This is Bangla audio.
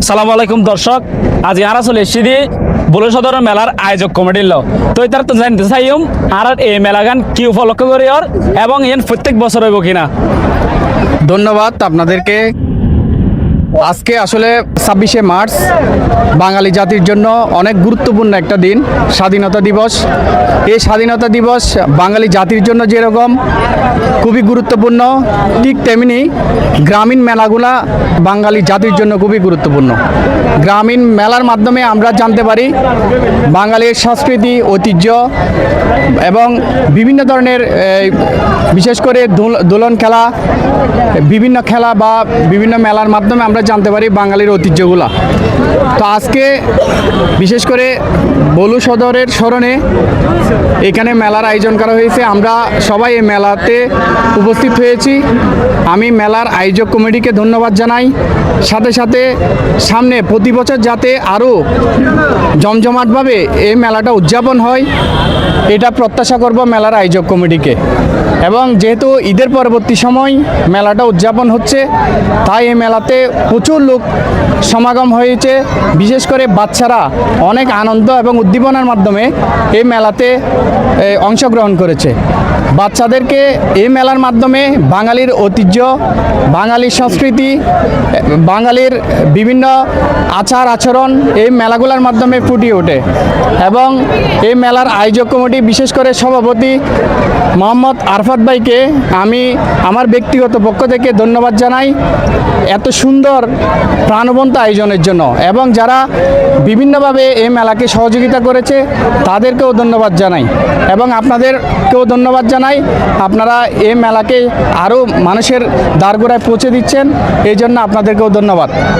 সালামু আলাইকুম দর্শক, আজ আর চলে এসেছি বুলু সদর মেলার আয়োজক কমিটির লো। তো তার তো জানতে চাইম আর এই মেলা গান কি উপলক্ষ করি ওর এবং এন প্রত্যেক বছর হইব কিনা। ধন্যবাদ আপনাদেরকে। আজকে আসলে 26শে মার্চ বাঙালি জাতির জন্য অনেক গুরুত্বপূর্ণ একটা দিন, স্বাধীনতা দিবস। এই স্বাধীনতা দিবস বাঙালি জাতির জন্য যেরকম খুবই গুরুত্বপূর্ণ, ঠিক তেমনি গ্রামীণ মেলাগুলা বাঙালি জাতির জন্য খুবই গুরুত্বপূর্ণ। গ্রামীণ মেলার মাধ্যমে আমরা জানতে পারি বাঙালির সংস্কৃতি, ঐতিহ্য এবং বিভিন্ন ধরনের বিশেষ করে দোলন খেলা, বিভিন্ন খেলা বা বিভিন্ন মেলার মাধ্যমে আমরা জানতে পারি বাঙালির ঐতিহ্যগুলা। তো আজকে বিশেষ করে বলু সদরের স্মরণে এখানে মেলার আয়োজন করা হয়েছে। আমরা সবাই এই মেলাতে উপস্থিত হয়েছি। আমি মেলার আয়োজক কমিটিকে ধন্যবাদ জানাই। সাথে সাথে সামনে প্রতি বছর যাতে আরও জমজমাটভাবে এই মেলাটা উদযাপন হয়, এটা প্রত্যাশা করব মেলার আয়োজক কমিটিকে। এবং যেহেতু ঈদের পরবর্তী সময় মেলাটা উদযাপন হচ্ছে, তাই এই মেলাতে প্রচুর লোক সমাগম হয়েছে। বিশেষ করে বাচ্চারা অনেক আনন্দ এবং উদ্দীপনার মাধ্যমে এই মেলাতে অংশগ্রহণ করেছে। বাচ্চাদেরকে এই মেলার মাধ্যমে বাঙালির ঐতিহ্য, বাঙালির সংস্কৃতি, বাঙালির বিভিন্ন আচার আচরণ এই মেলাগুলোর মাধ্যমে ফুটিয়ে ওঠে। এবং এই মেলার আয়োজক কমিটি বিশেষ করে সভাপতি মোহাম্মদ আরফাত ভাইকে আমি আমার ব্যক্তিগত পক্ষ থেকে ধন্যবাদ জানাই এত সুন্দর প্রাণবন্ত আয়োজনের জন্য। এবং যারা বিভিন্নভাবে এই মেলাকে সহযোগিতা করেছে তাদেরকেও ধন্যবাদ জানাই এবং আপনাদেরকেও ধন্যবাদ জানাই। আপনারা এই মেলাকে আরও মানুষের দ্বারগোড়ায় পৌঁছে দিচ্ছেন, এই জন্য আপনাদেরকেও ধন্যবাদ।